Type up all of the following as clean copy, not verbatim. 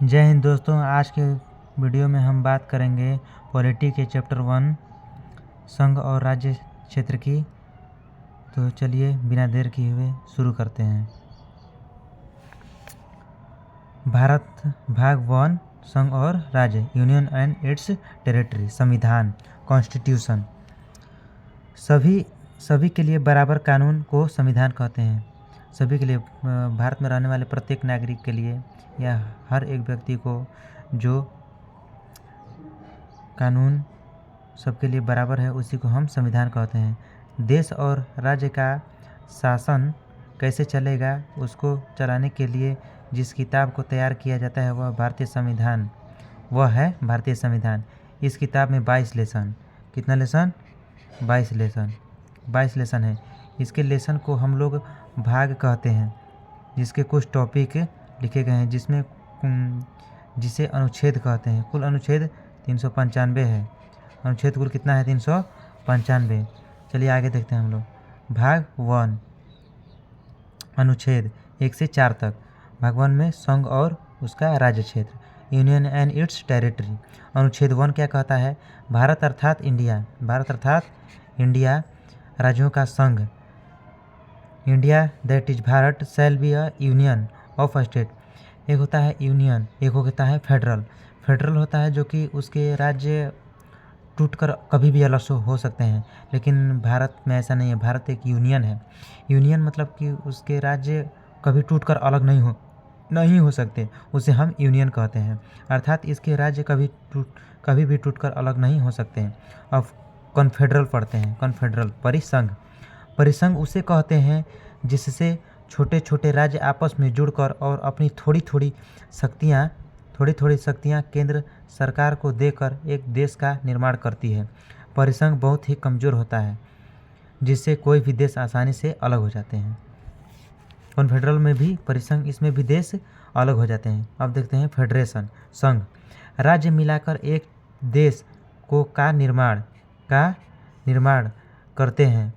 जय हिंद दोस्तों। आज के वीडियो में हम बात करेंगे पॉलिटी के चैप्टर 1 संघ और राज्य क्षेत्र की। तो चलिए बिना देर किए हुए शुरू करते हैं। भारत भाग 1 संघ और राज्य, यूनियन एंड इट्स टेरिटरी। संविधान, कॉन्स्टिट्यूशन। सभी के लिए बराबर कानून को संविधान कहते हैं। सभी के लिए, भारत में रहने वाले प्रत्येक नागरिक के लिए या हर एक व्यक्ति को जो कानून सबके लिए बराबर है उसी को हम संविधान कहते हैं। देश और राज्य का शासन कैसे चलेगा उसको चलाने के लिए जिस किताब को तैयार किया जाता है वह भारतीय संविधान, वह है भारतीय संविधान। इस किताब में 22 लेसन, कितना लेसन? 22 लेसन है। इसके लेसन को हम लोग भाग कहते हैं, जिसके कुछ टॉपिक लिखे गए हैं, जिसे अनुच्छेद कहते हैं। कुल अनुच्छेद 395 है। अनुच्छेद कुल कितना है? 395। चलिए आगे देखते हैं हम लोग। भाग 1, अनुच्छेद 1 से 4 तक। भाग 1 में संघ और उसका राज्य क्षेत्र, यूनियन एंड इट्स टेरिटरी। अनुच्छेद 1 क्या कहता है? भारत अर्थात इंडिया राज्यों का संघ। India that is Bharat shall be a union of state. एक होता है यूनियन, एक होता है फेडरल। फेडरल होता है जो कि उसके राज्य टूटकर कभी भी अलग हो सकते हैं, लेकिन भारत में ऐसा नहीं है। भारत एक यूनियन है। यूनियन मतलब कि उसके राज्य कभी टूटकर अलग नहीं हो सकते, उसे हम यूनियन कहते हैं। अर्थात इसके राज्य कभी भी टूटकर अलग नहीं हो सकते हैं। अब कॉन्फेडरल पढ़ते हैं। कॉन्फेडरल, परिसंघ उसे कहते हैं जिससे छोटे छोटे राज्य आपस में जुड़कर और अपनी थोड़ी थोड़ी शक्तियाँ केंद्र सरकार को देकर एक देश का निर्माण करती है। परिसंघ बहुत ही कमज़ोर होता है, जिससे कोई भी देश आसानी से अलग हो जाते हैं। कॉन्फेडरल में भी परिसंघ, इसमें भी देश अलग हो जाते हैं। अब देखते हैं फेडरेशन, संघ। राज्य मिलाकर एक देश का निर्माण करते हैं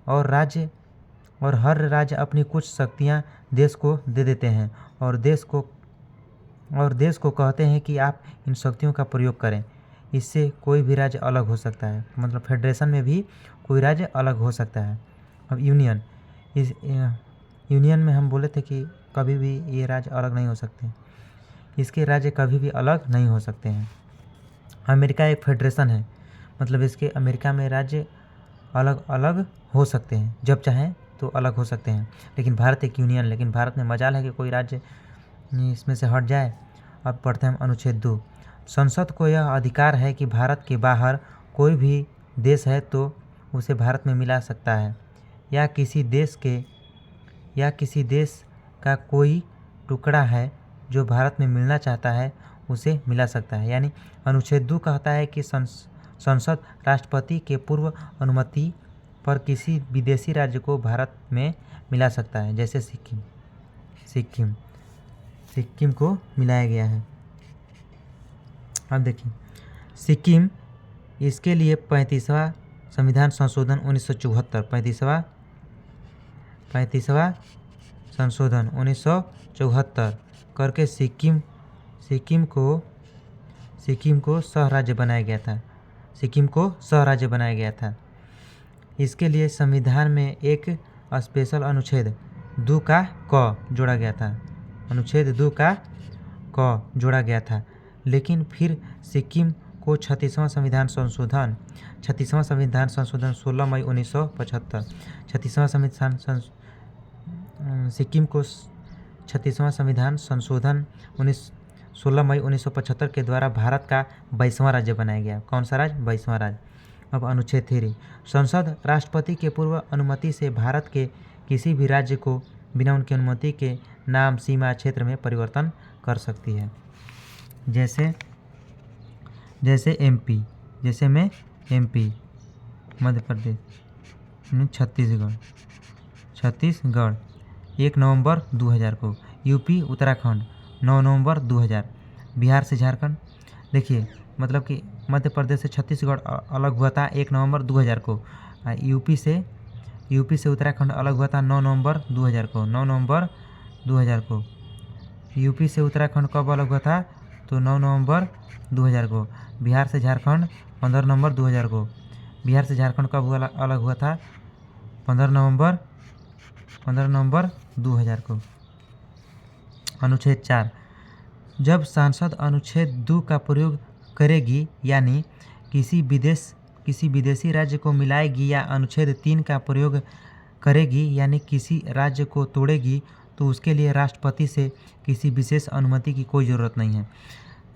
और हर राज्य अपनी कुछ शक्तियाँ देश को दे देते हैं और देश को कहते हैं कि आप इन शक्तियों का प्रयोग करें। इससे कोई भी राज्य अलग हो सकता है, मतलब फेडरेशन में भी कोई राज्य अलग हो सकता है। अब यूनियन में हम बोले थे कि कभी भी ये राज्य अलग नहीं हो सकते, इसके राज्य कभी भी अलग नहीं हो सकते हैं। अमेरिका एक फेडरेशन है, मतलब इसके अमेरिका में राज्य अलग अलग हो सकते हैं, जब चाहें तो अलग हो सकते हैं। लेकिन भारत एक यूनियन, लेकिन भारत में मजाल है कि कोई राज्य इसमें से हट जाए। अब पढ़ते हैं अनुच्छेद 2। संसद को यह अधिकार है कि भारत के बाहर कोई भी देश है तो उसे भारत में मिला सकता है, या किसी देश का कोई टुकड़ा है जो भारत में मिलना चाहता है उसे मिला सकता है। यानी अनुच्छेद 2 कहता है कि संसद राष्ट्रपति के पूर्व अनुमति पर किसी विदेशी राज्य को भारत में मिला सकता है, जैसे सिक्किम को मिलाया गया है। अब देखिए सिक्किम, इसके लिए 35वां संविधान संशोधन 1974, 35वां संशोधन 1974 करके सिक्किम को सह राज्य बनाया गया था। इसके लिए संविधान में एक स्पेशल अनुच्छेद 2 का क जोड़ा गया था। अनुच्छेद 2 का क जोड़ा गया था। लेकिन फिर सिक्किम को 36वां संविधान संशोधन 16 मई 1975, 36वां सिक्किम को 36वां संविधान संशोधन 16 मई 1975 के द्वारा भारत का 22वां राज्य बनाया गया। कौन सा राज्य? 22वां राज्य। अब अनुच्छेद 3, संसद राष्ट्रपति के पूर्व अनुमति से भारत के किसी भी राज्य को बिना उनकी अनुमति के नाम, सीमा, क्षेत्र में परिवर्तन कर सकती है। जैसे एमपी मध्य प्रदेश, छत्तीसगढ़ 1 नवंबर 2000 को, यूपी उत्तराखंड 9 नवंबर 2000, बिहार से झारखंड। देखिए मतलब कि मध्य प्रदेश से छत्तीसगढ़ अलग हुआ था 1 नवंबर 2000 को। यूपी से उत्तराखंड अलग हुआ था 9 नवंबर 2000 को। यूपी से उत्तराखंड कब अलग हुआ था? तो 9 नवंबर 2000 को। बिहार से झारखंड 15 नवंबर 2000 को। बिहार से झारखंड कब अलग हुआ था? 15 नवंबर 2000 को। अनुच्छेद 4, जब सांसद अनुच्छेद 2 का प्रयोग करेगी यानी किसी विदेशी राज्य को मिलाएगी या अनुच्छेद 3 का प्रयोग करेगी यानी किसी राज्य को तोड़ेगी तो उसके लिए राष्ट्रपति से किसी विशेष अनुमति की कोई ज़रूरत नहीं है।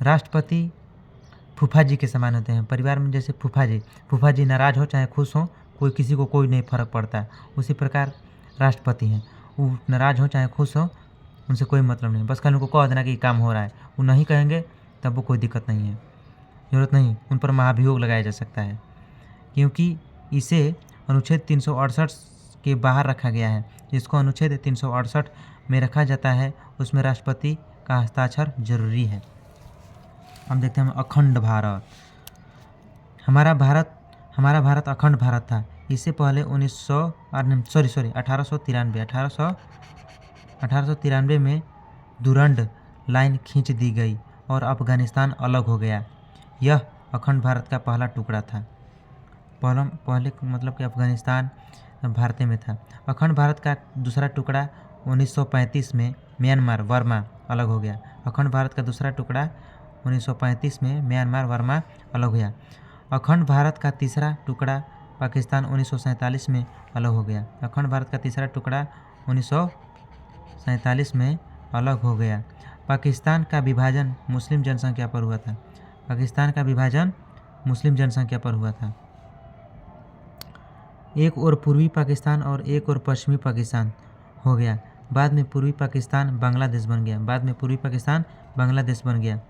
राष्ट्रपति फूफा जी के समान होते हैं। परिवार में जैसे फूफा जी नाराज़ हो चाहे खुश हो, किसी को कोई नहीं फ़र्क पड़ता। उसी प्रकार राष्ट्रपति हैं, वो नाराज़ हो चाहे खुश हो, उनसे कोई मतलब नहीं। बस खाली उनको कह देना कि काम हो रहा है, वो नहीं कहेंगे तब वो कोई दिक्कत नहीं है, ज़रूरत नहीं, उन पर महाभियोग लगाया जा सकता है, क्योंकि इसे अनुच्छेद 368 के बाहर रखा गया है। जिसको अनुच्छेद 368 में रखा जाता है उसमें राष्ट्रपति का हस्ताक्षर जरूरी है। हम देखते हैं अखंड भारत। हमारा भारत अखंड भारत था। इससे पहले 1893 में दुरंड लाइन खींच दी गई और अफगानिस्तान अलग हो गया। यह अखंड भारत का पहला टुकड़ा था। पहले मतलब कि अफगानिस्तान भारत में था। अखंड भारत का दूसरा टुकड़ा 1935 में म्यांमार बर्मा अलग हो गया। अखंड भारत का दूसरा टुकड़ा 1935 में म्यांमार बर्मा अलग हुआ। अखंड भारत का तीसरा टुकड़ा पाकिस्तान 1947 में अलग हो गया। अखंड भारत का तीसरा टुकड़ा 1947 में अलग हो गया। पाकिस्तान का विभाजन मुस्लिम जनसंख्या पर हुआ था। पाकिस्तान का विभाजन मुस्लिम जनसंख्या पर हुआ था। एक और पूर्वी पाकिस्तान और एक और पश्चिमी पाकिस्तान हो गया। बाद में पूर्वी पाकिस्तान बांग्लादेश बन गया।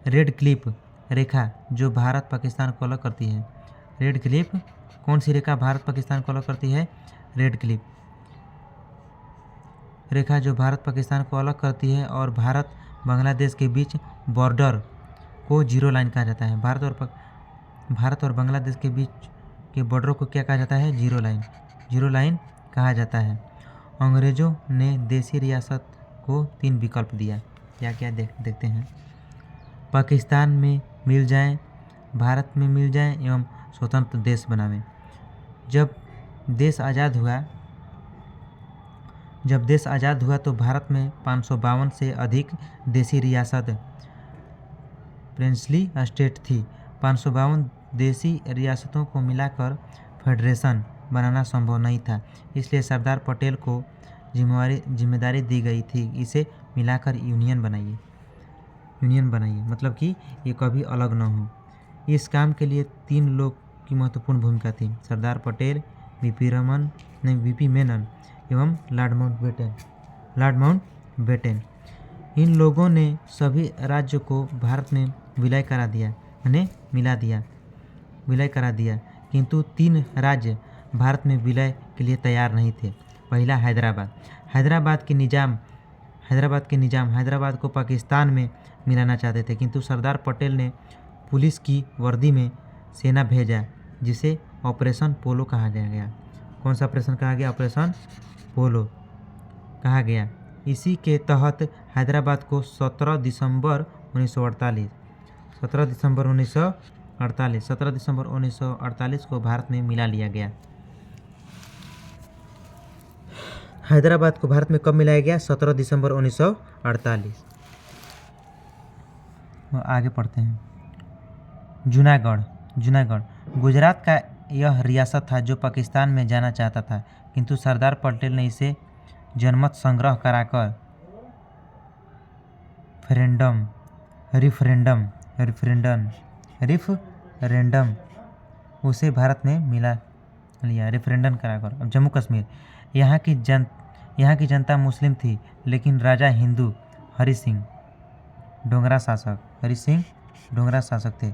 रेड क्लिफ रेखा जो भारत पाकिस्तान को अलग करती है। रेड क्लिफ, कौन सी रेखा भारत पाकिस्तान को अलग करती है? रेड क्लिफ रेखा जो भारत पाकिस्तान को अलग करती है और भारत बांग्लादेश के बीच बॉर्डर को जीरो लाइन कहा जाता है। भारत और बांग्लादेश के बीच के बॉर्डर को क्या कहा जाता है? जीरो लाइन कहा जाता है। अंग्रेज़ों ने देशी रियासत को 3 विकल्प दिया। क्या क्या देखते हैं। पाकिस्तान में मिल जाएं, भारत में मिल जाएं एवं स्वतंत्र देश बनावें। जब देश आज़ाद हुआ तो भारत में 552 से अधिक देशी रियासत प्रिंसली स्टेट थी। 552 देशी रियासतों को मिलाकर फेडरेशन बनाना संभव नहीं था, इसलिए सरदार पटेल को जिम्मेदारी दी गई थी, इसे मिलाकर यूनियन बनाइए, मतलब कि ये कभी अलग न हो। इस काम के लिए 3 लोग की महत्वपूर्ण भूमिका थी, सरदार पटेल, वीपी मेनन एवं लॉर्ड माउंटबेटन। इन लोगों ने सभी राज्यों को भारत में विलय करा दिया, किंतु 3 राज्य भारत में विलय के लिए तैयार नहीं थे। पहला हैदराबाद के निजाम हैदराबाद को पाकिस्तान में मिलाना चाहते थे, किंतु सरदार पटेल ने पुलिस की वर्दी में सेना भेजा, जिसे ऑपरेशन पोलो कहा गया। कौन सा ऑपरेशन कहा गया? ऑपरेशन पोलो कहा गया। इसी के तहत हैदराबाद को 17 दिसंबर 1948 को भारत में मिला लिया गया। हैदराबाद को भारत में कब मिलाया गया? 17 दिसंबर 1948। आगे पढ़ते हैं। जूनागढ़ गुजरात का यह रियासत था जो पाकिस्तान में जाना चाहता था, किंतु सरदार पटेल ने इसे जनमत संग्रह कराकर रिफरेंडम उसे भारत में मिला लिया। रेफरेंडम कराकर। अब जम्मू कश्मीर, यहाँ की जनता मुस्लिम थी, लेकिन राजा हिंदू हरि सिंह डोगरा शासक थे।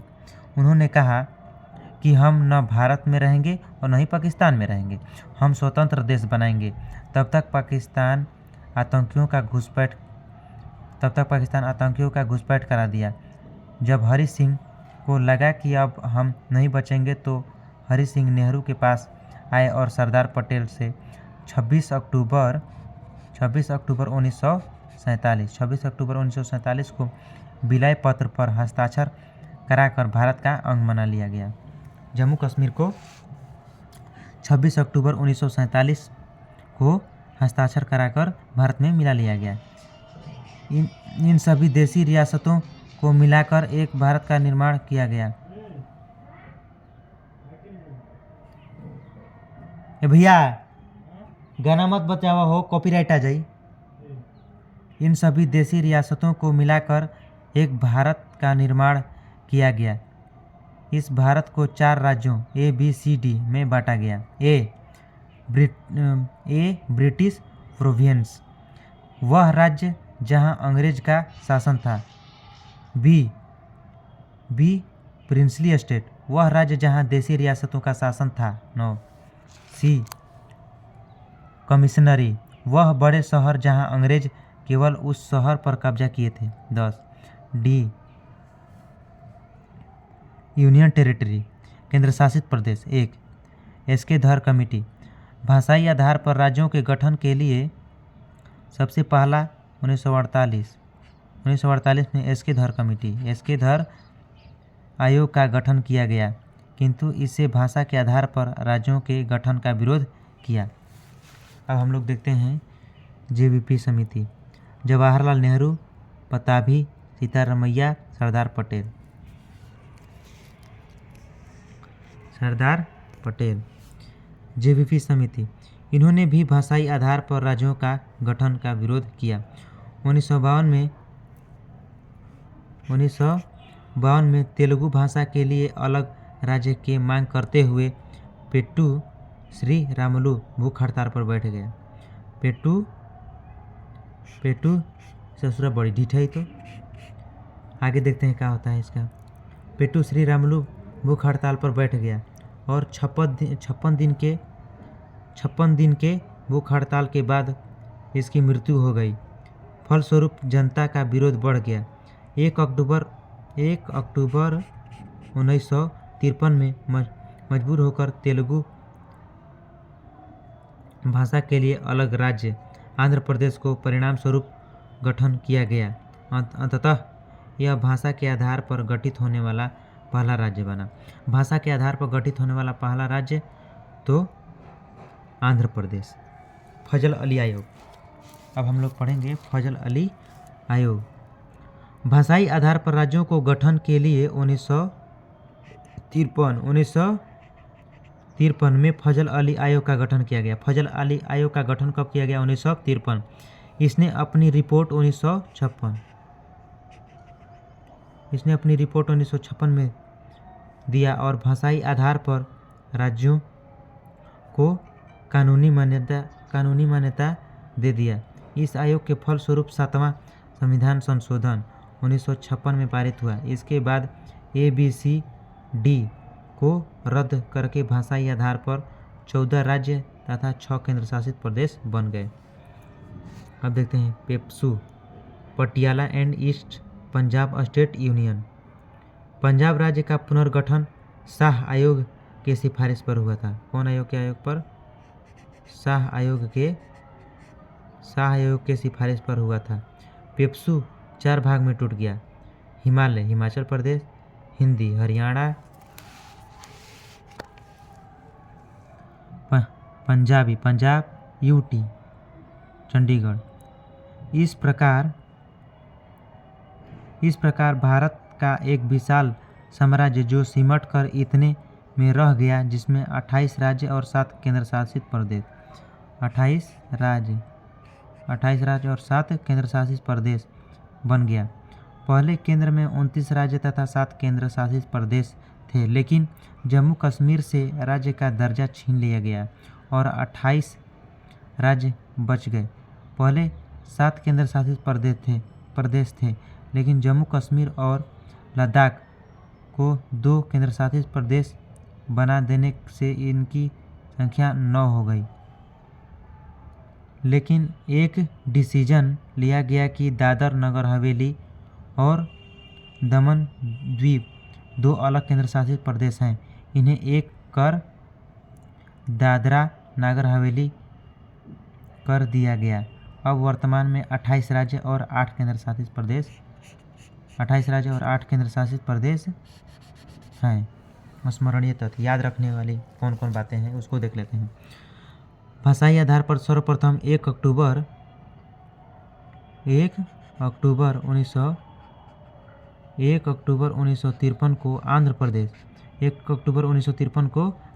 उन्होंने कहा कि हम न भारत में रहेंगे और न ही पाकिस्तान में रहेंगे, हम स्वतंत्र देश बनाएंगे। तब तक पाकिस्तान आतंकियों का घुसपैठ करा दिया। जब हरि सिंह को लगा कि अब हम नहीं बचेंगे तो हरि सिंह नेहरू के पास आए और सरदार पटेल से 26 अक्टूबर 1947 को विलय पत्र पर हस्ताक्षर कराकर भारत का अंग बना लिया गया। जम्मू कश्मीर को 26 अक्टूबर 1947 को हस्ताक्षर कराकर भारत में मिला लिया गया। इन सभी देशी रियासतों को मिलाकर एक भारत का निर्माण किया गया। भैया गाना मत बचावा हो, कॉपीराइट आ जाई। इन सभी देशी रियासतों को मिलाकर एक भारत का निर्माण किया गया। इस भारत को 4 राज्यों ABCD में बांटा गया। ए ब्रिटिश प्रोविंस, वह राज्य जहां अंग्रेज का शासन था। बी प्रिंसली स्टेट, वह राज्य जहां देशी रियासतों का शासन था। 9। सी कमिश्नरी, वह बड़े शहर जहां अंग्रेज केवल उस शहर पर कब्जा किए थे। 10। डी यूनियन टेरिटरी, केंद्र शासित प्रदेश। 1। एसके धर कमेटी, भाषाई आधार पर राज्यों के गठन के लिए सबसे पहला 1948 में एसके धर कमेटी, एसके धर आयोग का गठन किया गया, किंतु इसे भाषा के आधार पर राज्यों के गठन का विरोध किया। अब हम लोग देखते हैं JVP समिति। जवाहरलाल नेहरू, पताभी, सीतारमैया, सरदार पटेल। JVP समिति, इन्होंने भी भाषाई आधार पर राज्यों का गठन का विरोध किया। 1952 में तेलुगु भाषा के लिए अलग राज्य की मांग करते हुए पेट्टू श्री रामुलु भूख हड़ताल पर बैठ गया। पेट्टू ससुरा बड़ी ढीठ है। तो आगे देखते हैं क्या होता है इसका। पेट्टू श्री रामुलु भूख हड़ताल पर बैठ गया और 56 दिन के भूख हड़ताल के बाद इसकी मृत्यु हो गई। फलस्वरूप जनता का विरोध बढ़ गया। 1 अक्टूबर 1953 में मजबूर होकर तेलुगु भाषा के लिए अलग राज्य आंध्र प्रदेश को परिणाम स्वरूप गठन किया गया। अंततः यह भाषा के आधार पर गठित होने वाला पहला राज्य बना। भाषा के आधार पर गठित होने वाला पहला राज्य तो आंध्र प्रदेश। फजल अली आयोग, अब हम लोग पढ़ेंगे फजल अली आयोग। भाषाई आधार पर राज्यों को गठन के लिए 1953 में फजल अली आयोग का गठन किया गया। फजल अली आयोग का गठन कब किया गया? 1953। इसने अपनी रिपोर्ट 1956 में दिया और भाषाई आधार पर राज्यों को कानूनी मान्यता दे दिया। इस आयोग के फलस्वरूप 7वां संविधान संशोधन 1956 में पारित हुआ। इसके बाद ABCD को रद्द करके भाषाई आधार पर 14 राज्य तथा 6 केंद्र शासित प्रदेश बन गए। अब देखते हैं PEPSU, Patiala and east Punjab state union. Punjab राज्य का पुनर्गठन शाह आयोग के सिफारिश पर हुआ था। कौन आयोग के आयोग पर? शाह आयोग के सिफारिश पर हुआ था। पेप्सू 4 भाग में टूट गया। हिमालय हिमाचल प्रदेश, हिंदी हरियाणा, पंजाबी पंजाब, UT चंडीगढ़। इस प्रकार भारत का एक विशाल साम्राज्य जो सिमट कर इतने में रह गया, जिसमें 28 राज्य और 7 केंद्र शासित प्रदेश 28 राज्य और 7 केंद्र शासित प्रदेश बन गया। पहले केंद्र में 29 राज्य तथा 7 केंद्र शासित प्रदेश थे, लेकिन जम्मू कश्मीर से राज्य का दर्जा छीन लिया गया और 28 राज्य बच गए। पहले 7 केंद्र शासित प्रदेश थे, लेकिन जम्मू कश्मीर और लद्दाख को 2 केंद्र शासित प्रदेश बना देने से इनकी संख्या 9 हो गई। लेकिन एक डिसीजन लिया गया कि दादर नगर हवेली और दमन द्वीप 2 अलग केंद्र शासित प्रदेश हैं, इन्हें एक कर दादरा नगर हवेली कर दिया गया। अब वर्तमान में 28 राज्य और 8 केंद्र शासित प्रदेश 28 राज्य और 8 केंद्र शासित प्रदेश हैं। स्मरणीय तथ्य याद रखने वाली कौन कौन बातें हैं उसको देख लेते हैं। भाषाई आधार पर सर्वप्रथम 1 अक्टूबर 1953 को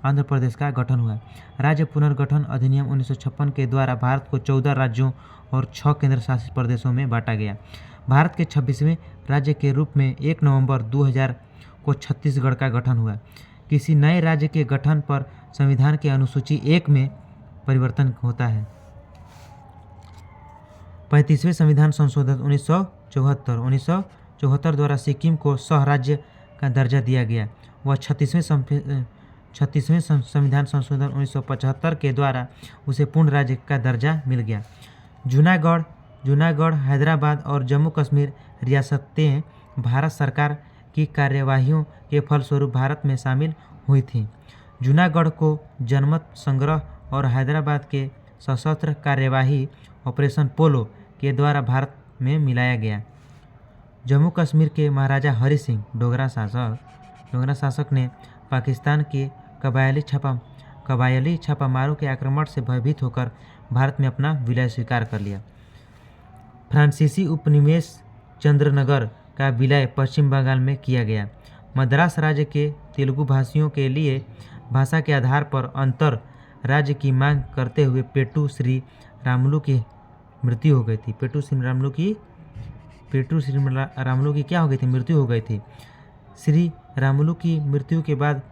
आंध्र प्रदेश का गठन हुआ। राज्य पुनर्गठन अधिनियम 1956 के द्वारा भारत को 14 राज्यों और 6 केंद्र शासित प्रदेशों में बांटा गया। भारत के 26वें राज्य के रूप में 1 नवंबर 2000 को छत्तीसगढ़ का गठन हुआ। किसी नए राज्य के गठन पर संविधान के अनुसूची 1 में परिवर्तन होता है। 35वें संविधान संशोधन 1974 द्वारा सिक्किम को सह राज्य का दर्जा दिया गया। वह 36वें संविधान संशोधन 1975 के द्वारा उसे पूर्ण राज्य का दर्जा मिल गया। जूनागढ़, हैदराबाद और जम्मू कश्मीर रियासतें भारत सरकार की कार्यवाहियों के फलस्वरूप भारत में शामिल हुई थीं। जूनागढ़ को जनमत संग्रह और हैदराबाद के सशस्त्र कार्यवाही ऑपरेशन पोलो के द्वारा भारत में मिलाया गया। जम्मू कश्मीर के महाराजा हरि सिंह डोगरा शासक ने पाकिस्तान के कबायली छापामारों के आक्रमण से भयभीत होकर भारत में अपना विलय स्वीकार कर लिया। फ्रांसीसी उपनिवेश चंद्रनगर का विलय पश्चिम बंगाल में किया गया। मद्रास राज्य के तेलुगु भाषियों के लिए भाषा के आधार पर अंतर राज्य की मांग करते हुए पेट्टू श्री रामुलु की मृत्यु हो गई थी। पेट्टू श्री रामुलु की क्या हो गई थी? मृत्यु हो गई थी। श्री रामुलु की मृत्यु के बाद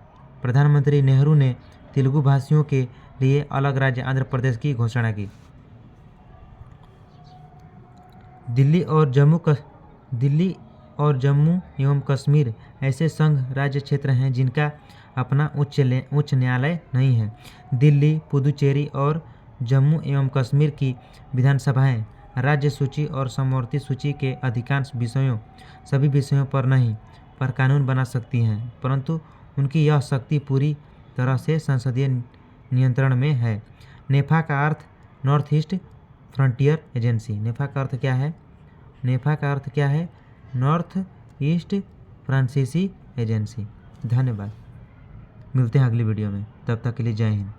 प्रधानमंत्री नेहरू ने तेलुगु भाषियों के लिए अलग राज्य आंध्र प्रदेश की घोषणा की। दिल्ली और जम्मू एवं कश्मीर ऐसे संघ राज्य क्षेत्र हैं जिनका अपना उच्च न्यायालय नहीं है। दिल्ली, पुदुचेरी और जम्मू एवं कश्मीर की विधानसभाएं राज्य सूची और समवर्ती सूची के अधिकांश सभी विषयों पर कानून बना सकती हैं, परंतु उनकी यह शक्ति पूरी तरह से संसदीय नियंत्रण में है। नेफा का अर्थ north east frontier agency. NEFA का अर्थ क्या है? नॉर्थ ईस्ट फ्रांसीसी एजेंसी। धन्यवाद। मिलते हैं अगली वीडियो में, तब तक के लिए जय हिंद।